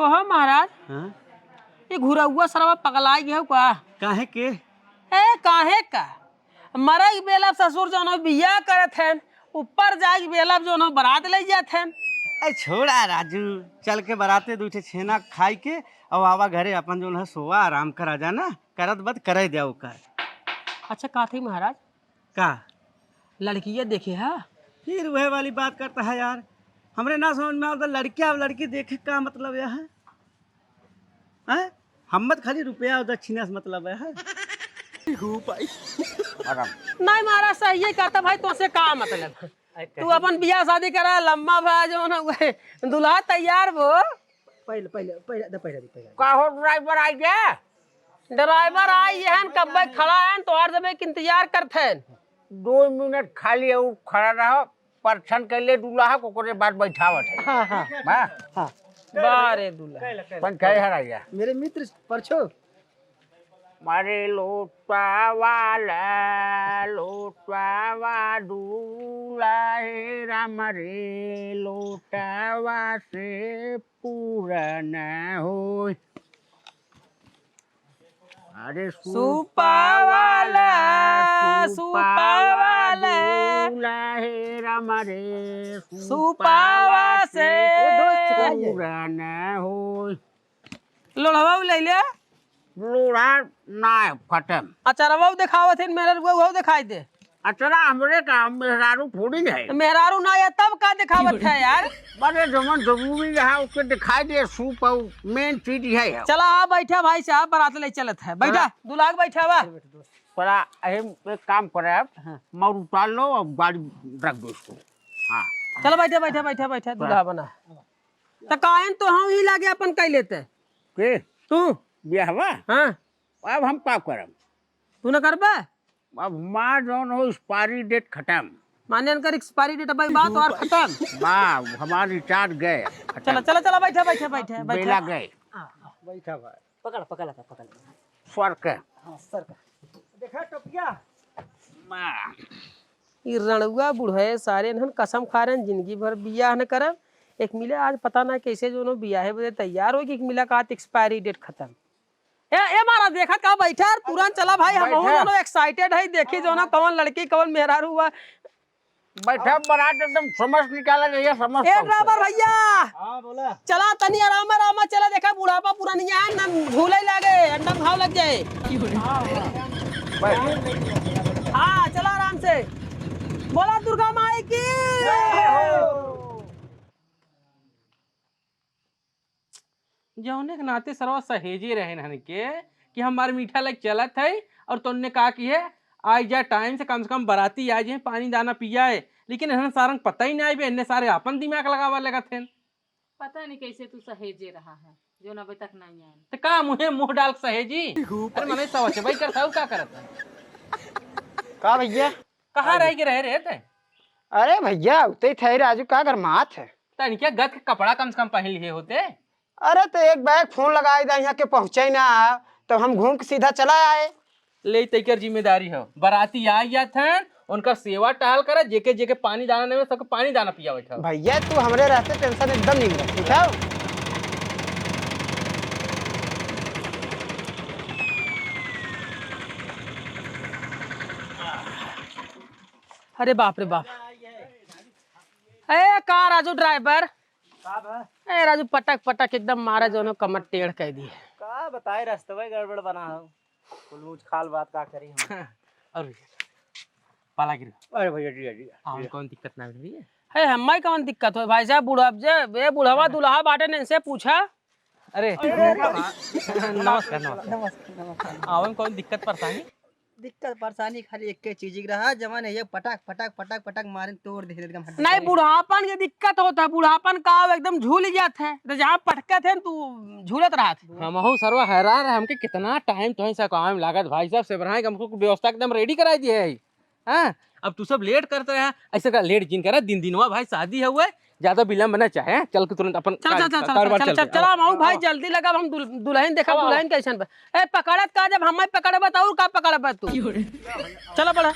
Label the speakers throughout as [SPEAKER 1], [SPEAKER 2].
[SPEAKER 1] कहो महाराज
[SPEAKER 2] हाँ?
[SPEAKER 1] ये घुरौआ सरवा पगलाई गया का
[SPEAKER 2] काहे के?
[SPEAKER 1] ए काहे का मरई बेला ससुर जो बिया करत हैं ऊपर जाके बेला जो बारात ले जाते हैं।
[SPEAKER 2] अरे छोड़ा राजू, चल के बराते दूठे छेना खाई के और आवा घरे अपन जो है सोवा आराम करा जाना, करत बद करे देव कर।
[SPEAKER 1] अच्छा का थी महाराज
[SPEAKER 2] का
[SPEAKER 1] लड़कियां देखे है
[SPEAKER 2] फिर वह वाली बात करता है यार, हमरे ना समझ में आता लड़कियां और लड़की देखे का मतलब यह है? हैं? हम मत खाली रुपया और दक्षिणा से मतलब है।
[SPEAKER 1] नहीं महाराज सही है कहता भाई तो से का मतलब तू अपन बियाह शादी करा लम्बा भाई जो ना दूल्हा तैयार वो
[SPEAKER 3] पहले पहले पहले पहले पहले
[SPEAKER 1] का हो ड्राइवर आई गया ड्राइवर आई है कब खड़ा है तो और जब इंतजार करते हैं
[SPEAKER 4] 2 मिनट खाली वो खड़ा रहो परछन के लिए दूल्हा को करे बाद बैठावट है।
[SPEAKER 3] हाँ हाँ
[SPEAKER 4] बा
[SPEAKER 3] हाँ
[SPEAKER 1] बारे दूल्हा
[SPEAKER 4] पन कहे हरा गया
[SPEAKER 3] मेरे मित्र परछो
[SPEAKER 4] मारे लोटवा वाला दूल्हा है राम रे लोटवा से पूरा न हो। अरे
[SPEAKER 1] सुपा वाला
[SPEAKER 4] दूल्हा है राम रे
[SPEAKER 1] सुपावा से
[SPEAKER 4] पूरा न हो।
[SPEAKER 1] लोढ़वा ले ले
[SPEAKER 4] लोड़ा ना फटम
[SPEAKER 1] अच्छा रवा दिखावत है मेरे वो दिखाई दे
[SPEAKER 4] अचरा हमरे का मेहरारू थोड़ी है
[SPEAKER 1] मेहरारू ना या तब का दिखावत है यार
[SPEAKER 4] बड़े जमन जरूरी है उसके दिखाई दे सूप मेन चीज है।
[SPEAKER 1] चला आ बैठा भाई साहब बारात ले चलत है बैठा दूल्हा बैठा हुआ
[SPEAKER 4] पड़ा एक काम करे मर उतार लो और गाड़ी रख दो इसको। हाँ
[SPEAKER 1] चलो बैठा बैठा बैठा बैठा दूल्हा बना तो कायन तो हम ही लागे अपन कह लेते
[SPEAKER 4] के
[SPEAKER 1] तू
[SPEAKER 4] ब्याहवा
[SPEAKER 1] हाँ
[SPEAKER 4] अब हम का करम
[SPEAKER 1] तू न करबा
[SPEAKER 4] अब माँ जौन हो एक्सपायरी डेट खत्म
[SPEAKER 1] माने इनकर एक्सपायरी डेट भाई बात और खत्म
[SPEAKER 4] वाह हमारी रिचार्ज गए
[SPEAKER 1] चलो चलो चलो बैठा बैठा बैठा
[SPEAKER 4] बेला
[SPEAKER 1] बैठा
[SPEAKER 4] गए
[SPEAKER 3] बैठा भाई पकड़ पकड़ पकड़
[SPEAKER 4] स्वर्ग
[SPEAKER 3] हाँ सर का देखा टोपिया
[SPEAKER 4] माँ
[SPEAKER 1] ई रणुआ बुढ़े सारे नहन कसम खा रहे हैं जिंदगी भर बियाह न करब एक मिले आज पता ना कैसे जो बियाह बदे तैयार हो कि एक मिला का एक्सपायरी डेट खत्म ए मारा देखा का बैठा तुरंत चला भाई हम दोनों एक्साइटेड है देखी जो ना कौन लड़की कौन मेहरारू हुआ
[SPEAKER 4] बैठा बारात एकदम समझ निकाला गया समझ
[SPEAKER 1] ए ड्राइवर भैया
[SPEAKER 3] हाँ बोला
[SPEAKER 1] चला तनी आराम आराम चला देखा बुढ़ापा पूरा नहीं है ना झूले लागे अंडा घाव लग जाए हाँ चला आराम से बोला दुर्गा माई की जौने के नाते सरवा सहेजे रहे हन के कि हमारे मीठा लग चलत है और तुमने कहा कि है आज जा टाइम से कम बराती आ जाए पानी दाना पिया है लेकिन इन्हें सारंग पता ही नहीं आई इन्हें सारे अपन दिमाग लगावा लगा थे
[SPEAKER 5] पता नहीं कैसे तू सहेजे रहा है जो ना अभी तक नहीं आया
[SPEAKER 1] तो का मुहे मुंह डाल सहेजी अरे मने सवच भाई करता हूँ का करता
[SPEAKER 3] का भैया
[SPEAKER 1] कहाँ रह के रह रहे थे
[SPEAKER 3] अरे भैया उते थे राजू का कर माथ है
[SPEAKER 1] तन क्या गत के कपड़ा कम से कम पहन लिए होते
[SPEAKER 3] अरे तो एक बैग फोन लगाए था यहाँ के पहुंचे ही ना तो हम घूम के सीधा चला आए
[SPEAKER 1] ले तेकर जिम्मेदारी हो बराती आ गया था उनका सेवा टहल करा जेके जेके पानी दाना नहीं सबको पानी दाना पिया बैठा
[SPEAKER 3] भैया तू हमरे रहते टेंशन एकदम नहीं रख ठीक है।
[SPEAKER 1] अरे बाप रे बाप ए का राजू ड्राइवर ए राजू पटक पटक एकदम मारा जो कमर टेढ़ कह दी
[SPEAKER 3] का बताए रास्ते गड़बड़ बना हो कुल खाल बात का करी हम
[SPEAKER 1] और पाला गिर
[SPEAKER 4] अरे भैया जी जी
[SPEAKER 1] हम कौन दिक्कत ना रही है हमारी कौन दिक्कत हो भाई साहब बूढ़ा जे बूढ़वा दुल्हा बाटे ने इनसे पूछा अरे नमस्कार नमस्कार आवन कौन दिक्कत परेशानी
[SPEAKER 3] दिक्कत परेशानी खाली एक के चीज रहा जमान है ये पटक पटक पटक पटक मारे तोड़ दे एकदम
[SPEAKER 1] नहीं बुढ़ापन की दिक्कत होता है बुढ़ापन का एकदम झूल जाते हैं तो जहाँ पटके थे तू झूलत रहा थे हम हो सर्व हैरान है हमके कितना टाइम तो ऐसा काम लागत भाई साहब से बढ़ाए हमको व्यवस्था एकदम रेडी कराई दी है हाँ अब तू सब लेट करते रहा ऐसे का लेट जिन करा दिन हुआ भाई शादी है हुआ ज्यादा विलम्ब न चाहे चल के तुरंत अपन चला माऊ भाई जल्दी लगा हम दुल्हन देखा दुल्हन कैसन बा ए पकड़त का जब हम पकड़ बताऊ का पकड़ तू चलो बड़ा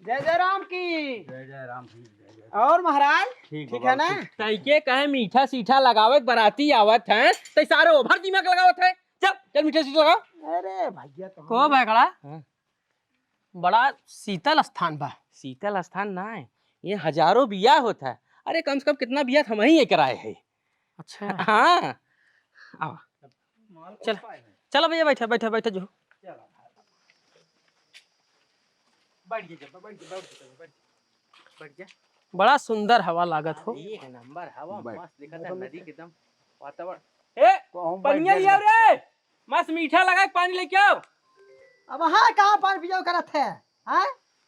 [SPEAKER 2] जय जय राम की। जय जय राम की। और महाराज ठीक है ना?
[SPEAKER 1] तैके कहे मीठा सीठा लगावे बराती आवत है तै सारे ओभर दिमाग लगावत है। चल चल मीठा सीठा लगा।
[SPEAKER 2] अरे भैया तो
[SPEAKER 1] को बैगड़ा बड़ा शीतल स्थान बा। शीतल स्थान ना है, ये हजारों बिया होता है। अरे कम से कम कितना बिया हम ही कराए है। अच्छा हाँ आओ चल चलो भैया बैठा बैठा बैठा जो बैठ जा। बड़ा सुंदर हवा लागत हो। एक नंबर हवा मस्त दिखत है नदी के एकदम वातावरण। ए पानी लिया रे मस्त मीठा लगा के पानी लेके आओ।
[SPEAKER 3] अब हाँ कहाँ पानी पियो करत है हाँ?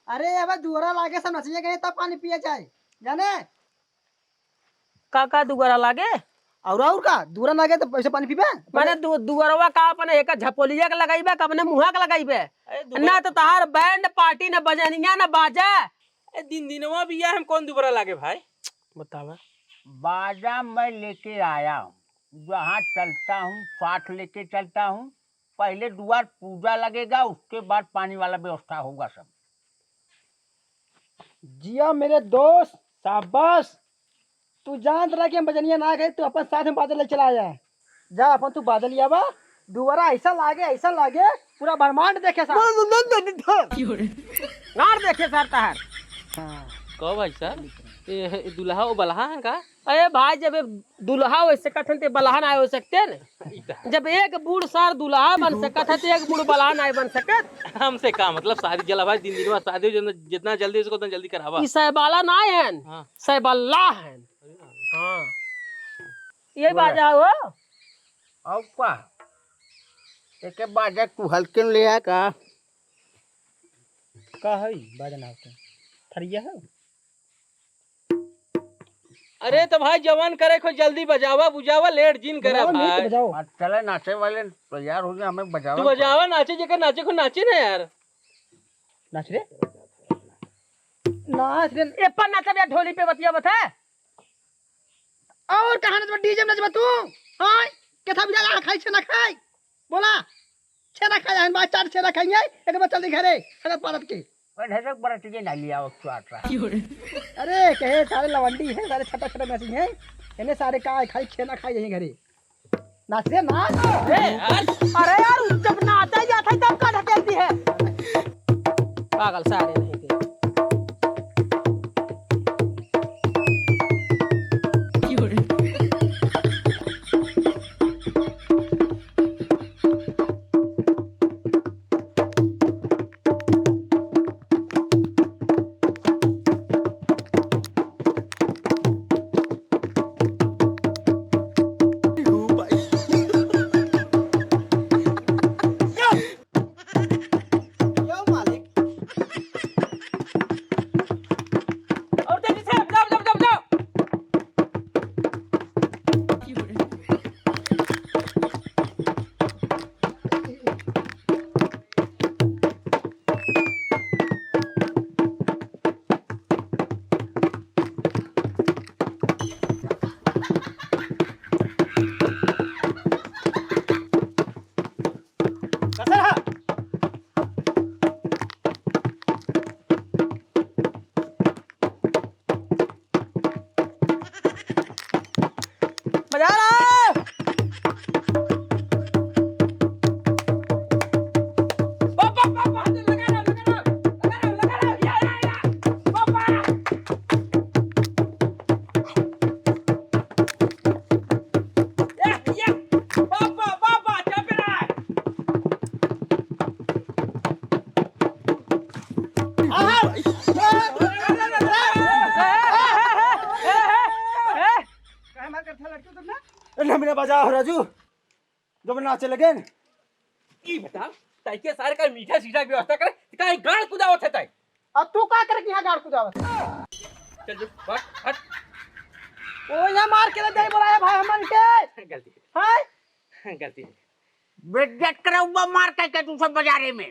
[SPEAKER 3] अरे अब दुआरा लागे सब नचिए गए तब पानी पिए जाए जाने
[SPEAKER 1] का दुगरा लागे
[SPEAKER 3] और का दूरा लागे तो पैसे पानी पीबे
[SPEAKER 1] माने दुगरवा का अपने एक झपोलिया के लगाइबे का अपने मुहा के लगाइबे ना तो तहार बैंड पार्टी ना बजनिया ना बाजा। ए दिन दिनवा बिया हम कौन दुगरा लागे भाई बतावा।
[SPEAKER 4] बाजा मैं लेके आया हूँ, जहाँ चलता हूँ साथ लेके चलता हूँ। पहले द्वार पूजा लगेगा, उसके बाद पानी वाला व्यवस्था होगा सब।
[SPEAKER 3] जिया मेरे दोस्त शाबाश। तू जान रहा कि हम बजनिया ना गए तू अपन साथ में बादल ले चला आया। जा अपन तू बादल बा दोबारा ऐसा लागे पूरा ब्रह्मांड देखे सार
[SPEAKER 1] नार देखे सर तहार। कहो भाई सर ये दुल्हा वो बलहा है का? अरे भाई जब दुल्हा वैसे कथन ते बलहा ना हो सकते न। जब एक बूढ़ सार दुल्हा बन सकत है तो एक बूढ़ बलहा नहीं बन सकत। हमसे का मतलब शादी जला भाई दिन दिन में शादी जितना जल्दी इसको उतना जल्दी करावा। ई सहबाला ना है सहबल्ला है। हाँ ये बाजा हो
[SPEAKER 4] और का एक बाजा तू हल्के में ले आ का
[SPEAKER 3] है बाजा ना होता थरिया है।
[SPEAKER 1] अरे तो भाई जवान करे को जल्दी बजावा बुझावा लेट जिन करे भाई।
[SPEAKER 4] चले नाचे वाले तैयार हो गए, हमें बजावा।
[SPEAKER 1] तू बजावा नाचे जेकर नाचे को नाचे ना यार।
[SPEAKER 3] नाच रे
[SPEAKER 1] ए पर नाचा बे ढोली पे बतिया बता।
[SPEAKER 3] और कहां नचबा डीजे में नचबा तू हां केथा बिजा खाई छे ना खाई बोला छे ना खाई हम बात चार छे ना खाएंगे एक बार जल्दी घरे अगर पारत के
[SPEAKER 4] ढेरक बड़ा चीजें ना लिया वक्त आता।
[SPEAKER 3] अरे कहे सारे लवंडी है सारे छोटा छोटा नाची है इन्हें सारे का खाई छे ना खाई यहीं घरे नाच रे नाच।
[SPEAKER 1] अरे यार जब नाचा जाता है तब का ढकेलती है पागल सारे नहीं थे।
[SPEAKER 2] मेरा बजाओ राजू जब नाचे लगे
[SPEAKER 1] ई बता ताई के सारे का मीठा सीठा की व्यवस्था करे काहे गाड़ कुदावत है ताई।
[SPEAKER 3] अब तू का करे कि यहां गाड़ कुदावत
[SPEAKER 1] चल जो हट हट
[SPEAKER 3] ओ या मार के दे बोलाया भाई हमन के
[SPEAKER 1] गलती
[SPEAKER 3] हां
[SPEAKER 1] गलती
[SPEAKER 4] बेइज्जत कराऊंगा मार के तू सब बाजारे में।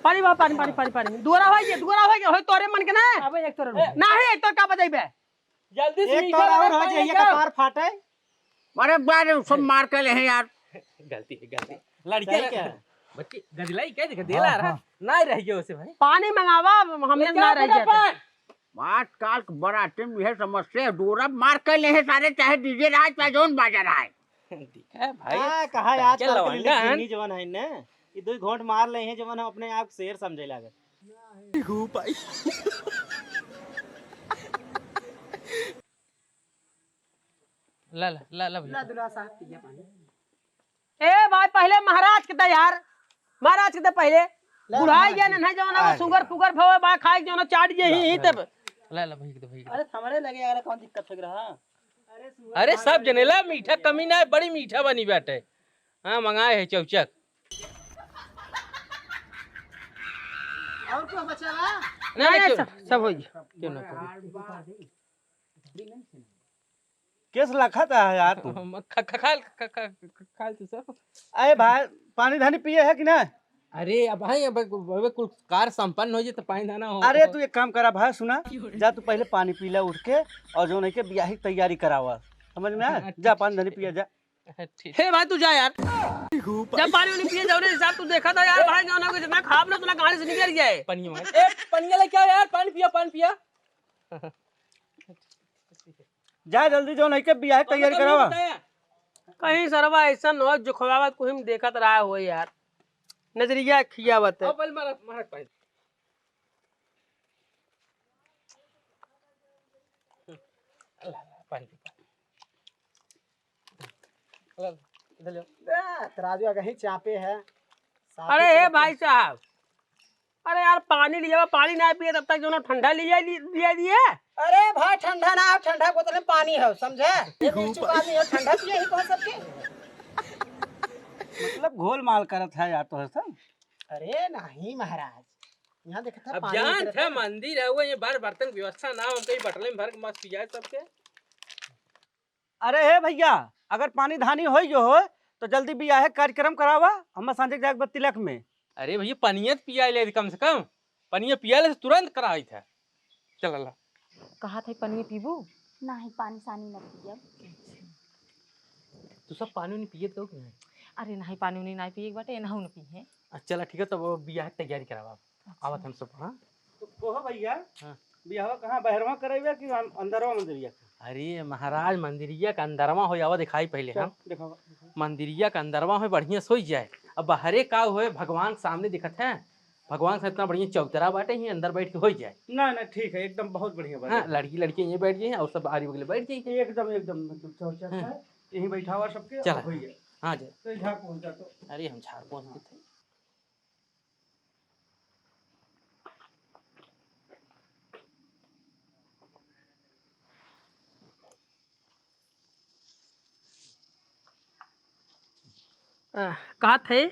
[SPEAKER 1] पानी बा पानी पानी पानी पानी दुआरा होय तोरे मन के ना
[SPEAKER 3] अबे एक तोर
[SPEAKER 1] नाही एक तो का बजाइबे जल्दी से
[SPEAKER 2] एक तोर और हो जाइए का तार फाटे।
[SPEAKER 4] अरे बारे सब मार के ले हैं यार।
[SPEAKER 1] गलती लड़के बच्ची गदलाई कह दे देला रहा ना रह गयो उसे भाई
[SPEAKER 2] पानी मंगावा हमने ना रह जाते
[SPEAKER 4] बात काल बराते में यह समस्या डोरा मार कर ले सारे चाहे डीजे राज पे जोन बाजा रहा है
[SPEAKER 1] है भाई
[SPEAKER 2] कहा आज
[SPEAKER 1] क्या लवंगा है?
[SPEAKER 2] जवन है ने ये दो घोंट मार ले हैं जवन हम अपने आप शेर समझे लागे
[SPEAKER 1] ला ला ला ला भैया
[SPEAKER 3] दुल्हा साहब पिया पानी
[SPEAKER 2] ए भाई पहले महाराज के दे यार महाराज के दे पहले बुढ़ाई गया नहीं जवन शुगर फुगर भवे बा खाई जवन चाट जे ही तब
[SPEAKER 1] ला ला भैया के दे भैया
[SPEAKER 3] अरे हमारे लगे यार कौन दिक्कत हो रहा
[SPEAKER 1] अरे सब जनेला मीठा कमी ना है बड़ी मीठा बनी बैठे हाँ मंगाए है चौचक
[SPEAKER 3] और क्या बचा बा
[SPEAKER 2] नहीं सब हो गया
[SPEAKER 1] क्यों ना
[SPEAKER 2] केस लखा था यार तू
[SPEAKER 1] खाल तो सब
[SPEAKER 2] अरे भाई पानी धानी पिए है कि ना
[SPEAKER 1] अरे अब भाई अब कुल कार संपन्न हो जाए तो पानी दाना हो
[SPEAKER 2] अरे तू एक काम करा भाई सुना जा तू पहले पानी पी ले उठ के और जो नहीं के ब्याह की तैयारी करावा समझ में आया? जा पानी धानी पिया जा
[SPEAKER 1] हे भाई तू जा यार जब पानी नहीं पिए जाओ रे हिसाब तू देखा था यार भाई जाना को जितना खाब ना उतना कहानी से निकल जाए पानी में ए पानी ले क्या यार पानी पिया
[SPEAKER 2] जा जल्दी जो नहीं के ब्याह की तैयारी करावा
[SPEAKER 3] कहीं सरवा ऐसा न हो जो खवावत को हम देखत रहा हो यार नजरिया खियावत है
[SPEAKER 1] पहले मार पानी
[SPEAKER 3] तराजू कहीं चापे है
[SPEAKER 2] अरे हे भाई साहब अरे यार पानी लिया पानी ना पिए तब तक जो ना ठंडा लिया दिए
[SPEAKER 3] अरे भाई ठंडा ना ठंडा बोतल में पानी है समझे ये मिर्ची पानी है ठंडा पिए ही कौन सबके
[SPEAKER 2] मतलब घोल माल करत है यार तो सब
[SPEAKER 3] अरे नहीं महाराज यहाँ देखा था
[SPEAKER 1] अब
[SPEAKER 3] पानी
[SPEAKER 1] जान
[SPEAKER 3] उतरता
[SPEAKER 1] था मंदिर है वो ये बार बर्तन व्यवस्था ना हम कहीं बटले में भर के मस्त पिया सबके
[SPEAKER 2] अरे हे भैया अगर पानी धानी हो जो हो तो जल्दी ब्याह कार्यक्रम करावा हम सांझे जाग तिलक में
[SPEAKER 1] अरे भैया पनियत पिया ले कम से कम पनिया पिया ले तुरंत कराई था चल ला
[SPEAKER 5] कहा था पनीर पीबू
[SPEAKER 6] नहीं पानी सानी न पियब
[SPEAKER 1] तू सब पानी नहीं पिए तो नहीं
[SPEAKER 5] अरे नहीं पानी उनी नहीं पिए बाटे एनहु न पिए
[SPEAKER 1] चला ठीक है तब तो ब्याह की तैयारी करावा आवत हम सब हाँ
[SPEAKER 2] तो कोह भैया
[SPEAKER 1] हाँ।
[SPEAKER 2] ब्याह कहाँ बहरवा करेगा कि अंदरवा मंदिरिया
[SPEAKER 1] अरे महाराज मंदिरिया का अंदरवा हो जावा दिखाई पहले हम
[SPEAKER 2] देखो
[SPEAKER 1] मंदिरिया का अंदरवा हो बढ़िया सोई जाए अब बाहरे का होए भगवान सामने दिखत है भगवान से इतना बढ़िया चौतरा बाटे ही अंदर बैठ के हो जाए
[SPEAKER 2] ना ना ठीक है एकदम बहुत बढ़िया बात
[SPEAKER 1] हाँ लड़की ये बैठ जाए और सब आरी बगल बैठ जाए
[SPEAKER 2] है एकदम एकदम मतलब चौचक है यहीं बैठा हुआ सबके
[SPEAKER 1] चला।
[SPEAKER 2] भैया
[SPEAKER 1] हाँ जाए
[SPEAKER 2] तो यहाँ पहुंचा तो
[SPEAKER 1] अरे हम झाड़ पहुँच गए थे
[SPEAKER 3] कहा थे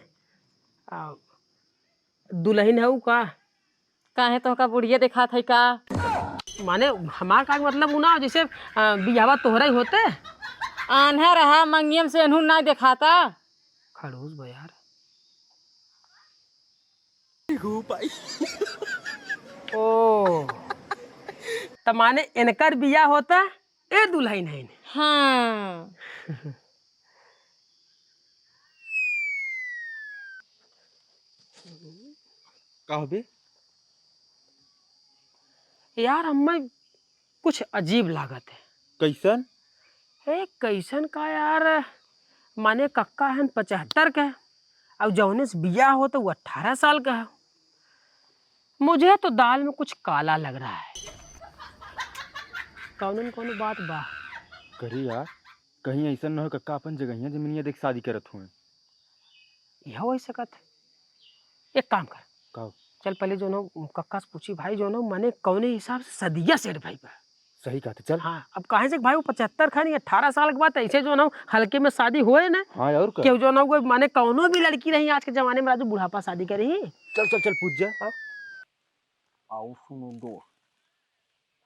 [SPEAKER 3] दुल्हन है का
[SPEAKER 5] काहे तो का बुढ़िया देखा था का
[SPEAKER 3] माने हमार का मतलब उ ना जैसे बियावा तोहरा ही होते
[SPEAKER 5] आन्हा रहा मंगियम से एनहु ना दिखाता
[SPEAKER 3] खड़ूस बा यार ओ त माने इनकर बिया होता ए दुल्हन है
[SPEAKER 5] हाँ
[SPEAKER 2] कहबे
[SPEAKER 3] यार हमें कुछ अजीब लागत है
[SPEAKER 2] कैसन
[SPEAKER 3] कैसन का यार माने कक्का है 75 का अब जौने से बिया हो तो वो 18 साल का है मुझे तो दाल में कुछ काला लग रहा है कौन बात बा
[SPEAKER 7] करी यार कहीं ऐसा न हो कक्का अपन जगहिया जमीनिया देख शादी करत हुए
[SPEAKER 3] यह हो सकत है एक काम कर
[SPEAKER 7] का
[SPEAKER 3] चल पहले जो नो कक्का से पूछी भाई जो नो मने कौने हिसाब से सदिया सेठ भाई बा
[SPEAKER 7] सही कहते चल
[SPEAKER 3] हाँ अब कहे से भाई वो 75 खानी 18 साल के बाद ऐसे जो ना हल्के में शादी हुए ना
[SPEAKER 7] हाँ और का
[SPEAKER 3] क्यों जो ना कोई माने कौनो भी लड़की रही आज के जमाने में राजू बुढ़ापा शादी करी
[SPEAKER 7] चल चल चल पूछ जा
[SPEAKER 4] आओ सुनो दोस्त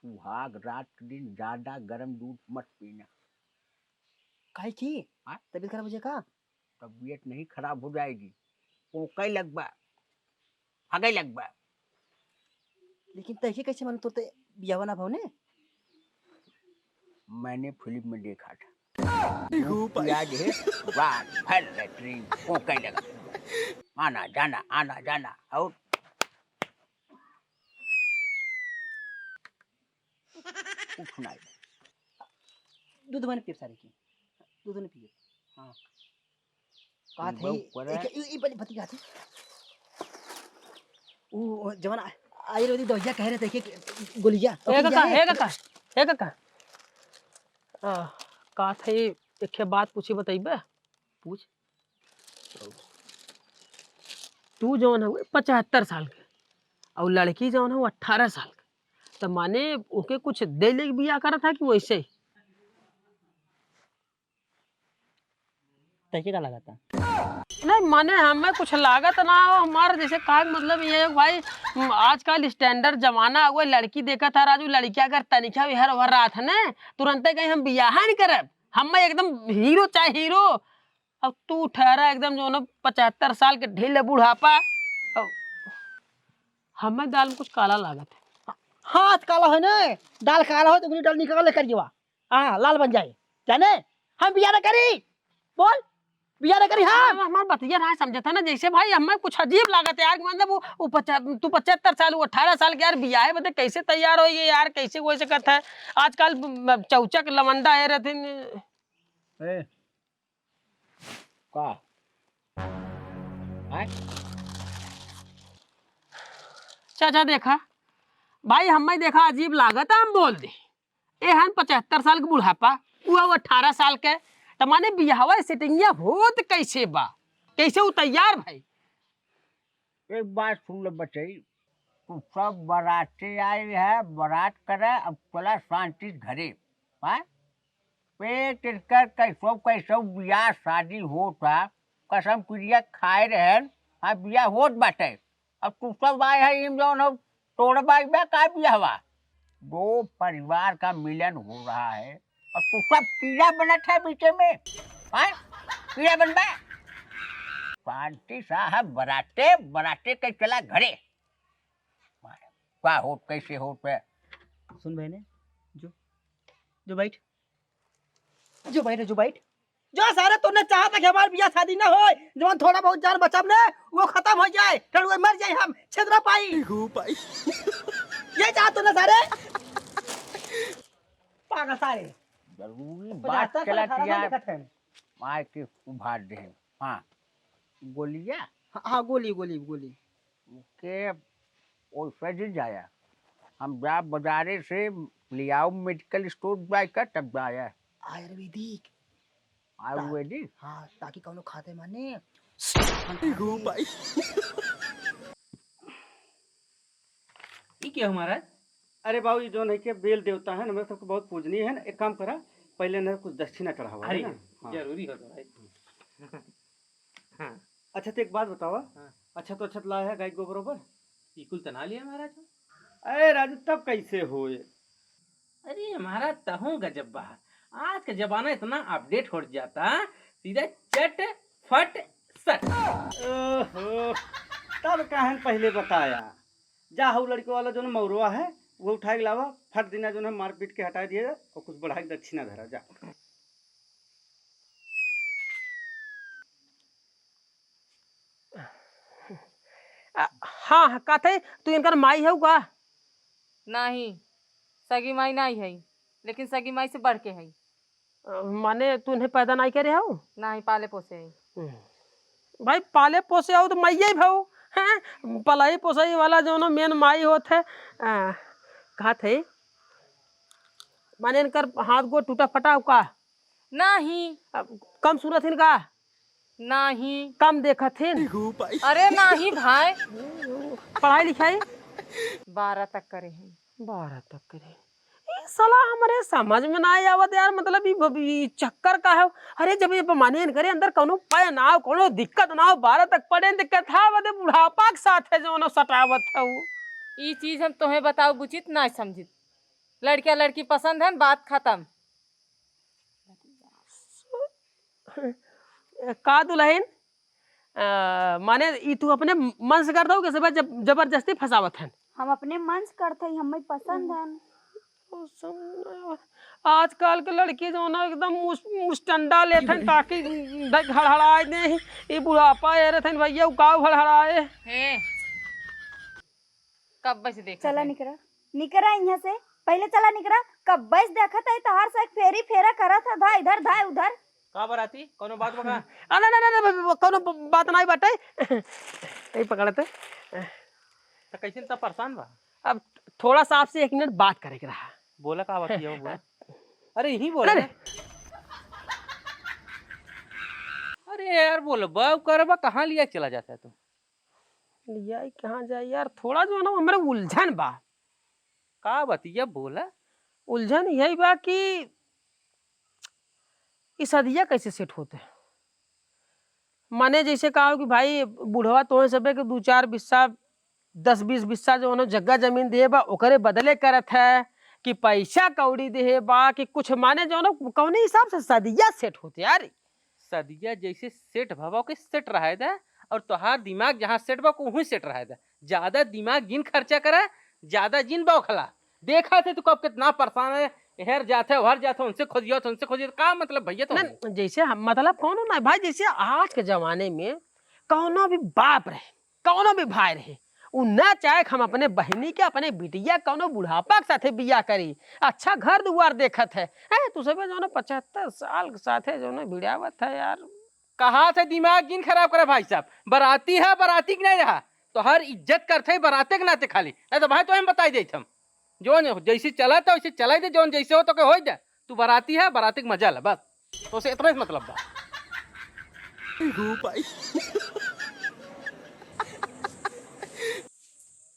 [SPEAKER 4] सुहाग रात के दिन ज्यादा गर्म दूध मत पीना
[SPEAKER 3] काहे की तबीयत खराब हो जाए का
[SPEAKER 4] तबीयत नहीं खराब हो जाएगी पोकई लगबा हगई लगबा
[SPEAKER 3] लेकिन तैसे कैसे मन तोते बियावा ना भावने
[SPEAKER 4] मैंने फिल्म में देखा था याद है वाह फैल लैट्रिन पोकई लगा आना जाना आना जाना। और कुछ नहीं।
[SPEAKER 3] दूध बने पिए सारे की दूध ने पिए हाँ कहा
[SPEAKER 4] तुम
[SPEAKER 3] थे
[SPEAKER 4] ऊपर है।
[SPEAKER 3] ई बड़ी पति का थे वो जवान आयुर्वेदिक दवाइयाँ कह रहे थे कि गोलियाँ
[SPEAKER 1] हे काका हे काका हे काका का थे एक बात पूछी बताइबे। पूछ। तू जौन हुए 75 साल के और लड़की जौन हो 18 साल के, तो माने ओके कुछ दे ले बिया करा था कि वैसे ही?
[SPEAKER 3] तैके का लगा था
[SPEAKER 1] नहीं माने हमें कुछ लागत ना हो हमारा, जैसे कहा मतलब ये है भाई आजकल स्टैंडर्ड जमाना हुआ, लड़की देखा था राजू, लड़कियां अगर तनिखा विहर भर रहा था ना तुरंत कहीं हम बियाह नहीं करब, हम एकदम हीरो चाहे हीरो। अब तू ठहरा एकदम जो ना 75 साल के ढीले बुढ़ापा, हमें दाल में कुछ काला लागत है।
[SPEAKER 3] हाथ काला है ना दाल काला हो तो उंगली डाल निकाल ले कर जीवा हाँ लाल बन जाए जाने हम बिया ना करी बोल बिया ना करी हाँ
[SPEAKER 1] हमारा बतिया ना समझा था ना, जैसे भाई हमें कुछ अजीब लागत है यार, मतलब तू 75 साल वो 18 साल के यार बियाह है, बता कैसे तैयार हो ये यार, कैसे वैसे करता है आजकल चौचक लवंडा है रहते
[SPEAKER 4] का
[SPEAKER 1] चाचा देखा भाई हमें देखा अजीब लागत है, हम बोल दे ए हम 75 साल के बुढ़ापा वो 18 साल के, तो माने बियाहवा सेटिंगिया होत कैसे बा, कैसे वो तैयार भाई?
[SPEAKER 4] एक बात सुन ले बच्चे, तू सब बाराती आई है, बारात करे, अब चला शांति घरे। हाँ पेट कर कैसो कैसो बियाह शादी होता, कसम क्रिया खाए रहे। हाँ बियाह होत बाटे, अब तू सब आए है इन जौन हो तोड़बाई बा का बियाहवा, दो परिवार का मिलन हो रहा है और तू सब कीड़ा बनत है बीचे में। हाँ कीड़ा बन बा शांति साहब बराते बराते के चला घरे। क्या होत कैसे होत पे
[SPEAKER 3] सुन बहने जो बैठ जो बैठ जो बैठ जो सारे तूने चाहा था कि हमारे बियाह शादी ना हो, जवान थोड़ा बहुत जान बचब ने वो खत्म हो जाए, टड़ुए मर जाए, हम छिद्र पाई ये चाहा तूने सारे पागल सारे
[SPEAKER 4] जरूरी बात चला यार माय के उभार दे। हाँ गोलिया
[SPEAKER 3] हाँ गोली गोली गोली
[SPEAKER 4] के ओसे जी जाया, हम जा बाजारे से ले आओ मेडिकल स्टोर जाकर तब जाया
[SPEAKER 3] आयुर्वेदिक
[SPEAKER 4] आयुर्वेदिक।
[SPEAKER 3] हाँ ताकि कौनो खाते माने
[SPEAKER 1] क्या हमारा
[SPEAKER 2] अरे बाबू जो नहीं के बेल देवता है ना मैं सबको बहुत पूजनीय है ना, एक काम करा पहले ना कुछ दक्षिणा चढ़ावा है ना। हाँ।
[SPEAKER 1] जरूरी हो भाई। हाँ
[SPEAKER 2] अच्छा तो एक बात बतावा।
[SPEAKER 1] हाँ।
[SPEAKER 2] अच्छा तो अच्छा लाया है गाय को बरोबर
[SPEAKER 1] बिल्कुल तना लिया महाराज।
[SPEAKER 2] अरे राजू तब कैसे होए?
[SPEAKER 1] अरे हमारा तहु गजब बा, आज का जमाना इतना अपडेट हो जाता, सीधा चट फट सट।
[SPEAKER 2] ओहो तब कहन पहले बताया, जा हूँ लड़के वाला जो ना मौरवा है वो उठा के लावा, फट दिना जो है मार पीट के हटा दिए और कुछ बढ़ा के दक्षिणा धरा जा।
[SPEAKER 1] हाँ का थे तू इनकर माई है का?
[SPEAKER 5] नहीं सगी माई नहीं है, लेकिन सगी माई से बढ़ के है।
[SPEAKER 1] माने तू इन्हें पैदा नहीं करे हो?
[SPEAKER 5] नहीं पाले पोसे है।
[SPEAKER 1] भाई पाले पोसे हो तो मैया ही भाऊ हैं, पलाई पोसई वाला जो ना मेन माई होत है। कहा थे माने इनकर हाथ गो टूटा फटा का?
[SPEAKER 5] नहीं
[SPEAKER 1] कम सूरत इनका?
[SPEAKER 5] नहीं
[SPEAKER 1] कम देखा थे?
[SPEAKER 5] अरे नहीं भाई,
[SPEAKER 1] पढ़ाई लिखाई
[SPEAKER 5] 12 तक करे हैं।
[SPEAKER 1] 12 तक करे? ये साला हमारे समझ में ना आवत यार, मतलब ये चक्कर का है। अरे जब ये माने करे अंदर कोनो पाया ना हो, कोनो दिक्कत ना हो, 12 तक पढ़े दिक्कत था बदे बुढ़ापा के साथ है जो ना सटावत है वो।
[SPEAKER 5] ये चीज हम तुम्हें बताओ बुचित ना समझित, लड़किया लड़की पसंद है, बात खत्म।
[SPEAKER 1] का दुल्हन माने ई तू अपने मन से कर दो कि सब जबरदस्ती फसावत है?
[SPEAKER 6] हम अपने मन से करते ही हमें पसंद है।
[SPEAKER 1] तो समझ आजकल के लड़की जो ना एकदम मुस्टंडा लेते हैं ताकि हड़हड़ाए दे ये बुढ़ापा ये रहते हैं भैया उकाव हड़हड़ाए।
[SPEAKER 5] हे कब बस देखा
[SPEAKER 6] चला
[SPEAKER 5] है?
[SPEAKER 6] निकरा निकरा यहाँ से पहले चला निकरा कब बस देखा था तहार से एक फेरी फेरा करा था धा इधर धा उधर।
[SPEAKER 1] का बराती कोनो बात बका ना ना ना कोनो बात नहीं बाटे नहीं पकड़ते तो कैसे तो परेशान बा। अब थोड़ा सा आपसे 1 मिनट बात करे के रहा।
[SPEAKER 2] बोला का बात है बोला।
[SPEAKER 1] अरे यही बोला ना।
[SPEAKER 2] अरे यार बोलो बाब करबा कहाँ लिया चला जाता है तू?
[SPEAKER 1] लिया कहाँ जाए यार थोड़ा जो है ना हमारे उलझन बा।
[SPEAKER 2] का बतिया बोला।
[SPEAKER 1] उलझन यही बा कि ये सदिया कैसे सेट होते हैं। माने जैसे कहा कि भाई बुढ़वा तो सबे के 2-4 बिस्सा 10-20 बिस्सा जो है जगह जमीन दे बा ओकरे बदले करत है कि पैसा कौड़ी दे बा कि कुछ माने जो ना कौने हिसाब से सदिया सेट होते यार।
[SPEAKER 2] सदिया जैसे सेट भवा के सेट रहा था और तुहार दिमाग जहाँ सेट बा वहीं सेट रहा था। ज्यादा दिमाग जिन खर्चा करा ज्यादा जिन बौखला देखा थे तू कब कितना परेशान है हेर जाते हर जाते उनसे खोजिए का मतलब भैया तो
[SPEAKER 1] ना जैसे मतलब कौन ना भाई जैसे आज के जमाने में कौनो भी बाप रहे कौनो भी भाई रहे उ ना चाहे हम अपने बहनी के अपने बिटिया कौनो बुढ़ापा के साथे बिया करी अच्छा घर दुआर देखत है तू सब जो 75 साल के साथे जो भिड़ावत है यार।
[SPEAKER 2] कहा से दिमाग जिन खराब करे भाई साहब। बराती है बराती की नहीं रहा तो हर इज्जत करते बराते के नाते खाली नहीं तो भाई तो हम बताई देते हम जो जैसे चला था वैसे चला दे जो जैसे हो तो के हो जाए। तू बराती है बराती का मजा ला बस तो उसे इतना ही मतलब बा।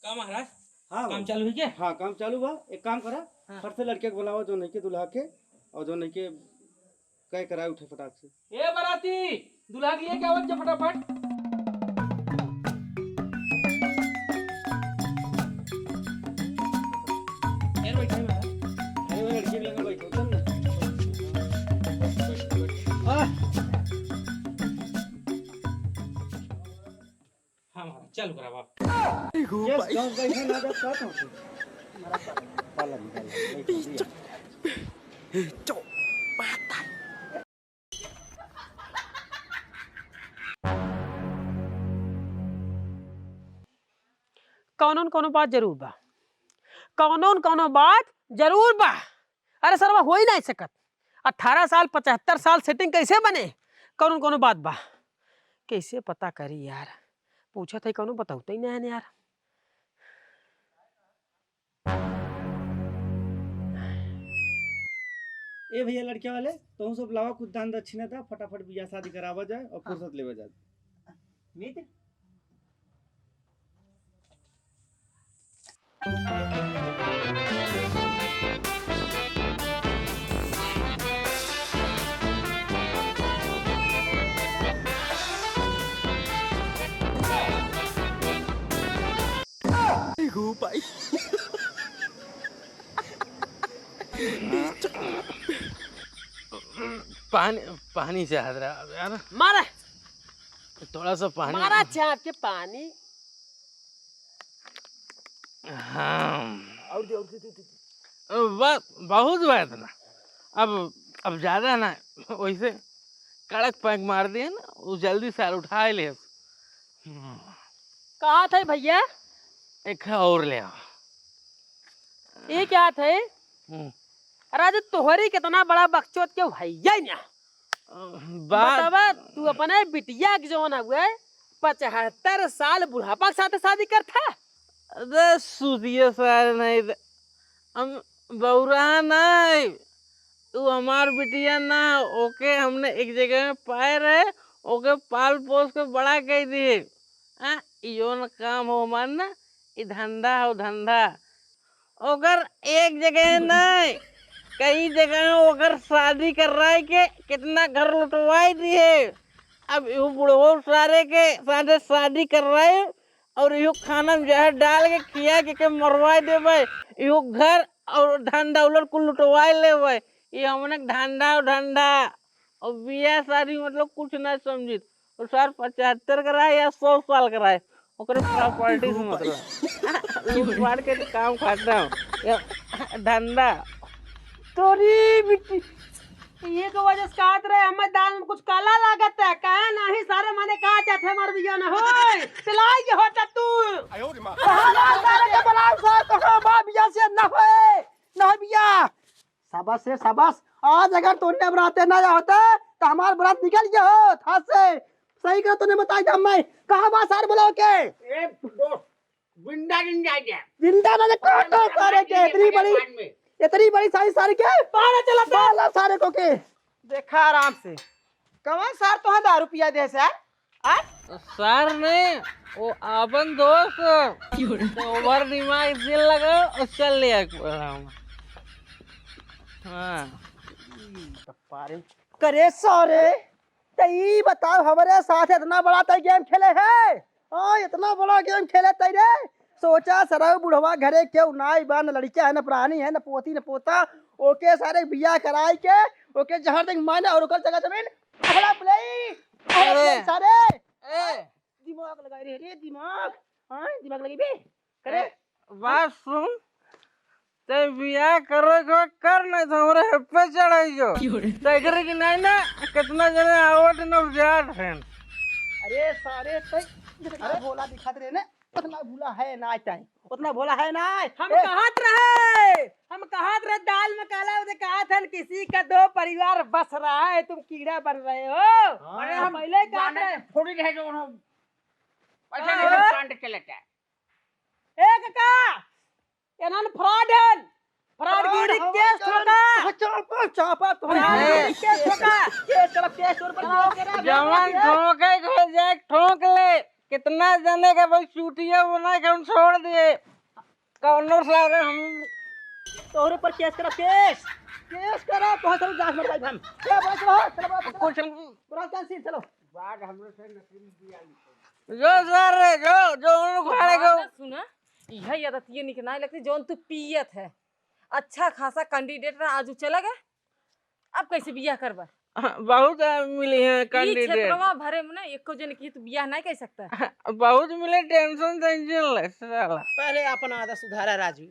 [SPEAKER 1] का महाराज
[SPEAKER 2] हाँ
[SPEAKER 1] काम चालू है क्या?
[SPEAKER 2] हाँ काम चालू बा। एक काम करा फट से लड़के के बुलावा जो नहीं के दुल्हा के और जो नहीं के कह कराए उठे फटाक से।
[SPEAKER 1] ए बराती दूल्हा के लिए क्या आवत फटाफट। यार बैठा है महाराज।
[SPEAKER 2] अरे वो लड़के के लिए बैठो चल ना।
[SPEAKER 1] हाँ महाराज चालू करा बाप।
[SPEAKER 2] यस गांव बैठे ना जब का तो हमारा पाला निकाल
[SPEAKER 1] कौनो बात जरूर बा कौनो बात जरूर बा। अरे सरवा हो ही नहीं सकत 18 साल 75 साल सेटिंग कैसे बने कौनो बात बा कैसे पता करी यार पूछा था कौनो बताऊता ही नहीं है यार।
[SPEAKER 2] ए भैया लड़के वाले तो सब लावा कुछ दान दक्षिणा था फटाफट बियाह शादी करावा जाए और फुर्सत लेवा जाए। मित्र
[SPEAKER 1] पानी से हाथ रहा यार मारा थोड़ा सा पानी मारा चाप के पानी। हाँ बहुत बात ना अब ज्यादा ना वैसे कड़क पैक मार दिए ना वो जल्दी से उठा ले। कहा थे भैया एक और ले आओ। ये क्या थे राजू तोहरी कितना बड़ा बकचोद के भैया ना बतावा तू अपने बिटिया के जो ना हुए 75 साल बुढ़ापा के साथ शादी करता। अरे सुधिए सारे नहीं हम बौरा नहीं तू हमार बिटिया ना ओके हमने एक जगह में पाए रहे ओके पाल पोस के बड़ा कर दिए। यो न काम हो मानना ये धंधा हो धंधा ओकर एक जगह नहीं कई जगह ओकर शादी कर रहा है के कितना घर लुटवाई दिए। अब यू बुढ़ो सारे के साथे शादी कर रहा है और यू खाना में जहर डाल के खिया के मरवा देवे यू घर और धन दौलत को लुटवा लेवे। ये हमने धंधा और बियाह शादी मतलब कुछ ना समझी और सर 75 कराए या 100 साल कराए ओकरे प्रॉपर्टी से मतलब लूट मार के काम खाता हूँ धंधा
[SPEAKER 3] तोरी मिट्टी
[SPEAKER 1] ये तो वजह से कहत रहे हमें दाल में कुछ काला लागत है कहे नहीं सारे माने कहा जाते हमार बिया न होय पिलाई के होता तू
[SPEAKER 3] सारे के बलाम सा कहां बा बिया से न होए न बिया। शाबाश से शाबाश। आज अगर तूने बराते ना होता तो हमार बरात निकल गया हो हाथ से। सही कर तूने बताया था मैं कहां बा सारे बोलो के
[SPEAKER 4] ए दोस्त जिंदा जिंदा जा
[SPEAKER 3] जिंदा ना काटो सारे के इतनी बड़ी सारी सारी के बाहर चला बाला सारे को के
[SPEAKER 1] देखा आराम से कौन सार तो दारू पिया दे सर
[SPEAKER 2] सर ने वो अपन दोस्त तो ओवर दिमाग दिल लगा और चल लिया हाँ
[SPEAKER 3] करे सारे तो ये बताओ हमारे साथ इतना बड़ा तय गेम खेले है। हाँ इतना बड़ा गेम खेले तय रे सोचा सराव बुढ़वा घरे क्यों ना बा न लड़किया है न प्राणी है न पोती न पोता ओके सारे बिया कराई के ओके जहाँ तक माने और ओकर जगह जमीन अगला प्ले सारे दिमाग लगाई रे दिमाग। हाँ दिमाग लगी बे करे
[SPEAKER 2] बात सुन ते बिया करे को कर नहीं तो हमरे पे चढ़ाइयो ते करे कि नहीं ना कितना जने आवट न जाट है
[SPEAKER 3] अरे सारे अरे भोला दिखाते रहे ना उतना भूला है ना टाइम उतना भोला है ना
[SPEAKER 1] हम कहत रहे दाल में काला उसे कहा था किसी का दो परिवार बस रहा है तुम कीड़ा बन रहे हो। अरे हम पहले कहत रहे
[SPEAKER 4] थोड़ी रह जो पैसा नहीं कांड के लेता है
[SPEAKER 1] ए काका इन्होंने फ्रॉड है फ्रॉडगिरी केस ठोका
[SPEAKER 3] चापा चापा तुम्हारे
[SPEAKER 1] केस ठोका
[SPEAKER 3] केस चला केस और पर
[SPEAKER 2] जवान ठोके को जाए ठोक ले कितना जने का भाई चूटिया बना के हम छोड़ दिए कौनो सारे हम
[SPEAKER 3] तोहरे पर केस करा केस करा बहुत सारी जांच में भाई हम क्या बोल चलो
[SPEAKER 2] कुछ
[SPEAKER 3] पूरा कैंसिल चलो
[SPEAKER 4] बाद हमरे से नसीब दिया
[SPEAKER 2] जो सर जो उनको खाने को
[SPEAKER 5] सुना यह आदत ये निकलना लगती जौन तू पियत है अच्छा खासा कैंडिडेट रहा आज उ चला गया अब कैसे बियाह करबा
[SPEAKER 2] बहुत मिली है
[SPEAKER 5] ई
[SPEAKER 2] कैंडिडेट
[SPEAKER 5] क्षेत्रवा भरे में ना एको जन की तू बियाह नहीं कर सकता
[SPEAKER 2] बहुत मिले टेंशन टेंशन ले साला
[SPEAKER 1] पहले अपना आदत सुधारा राजू।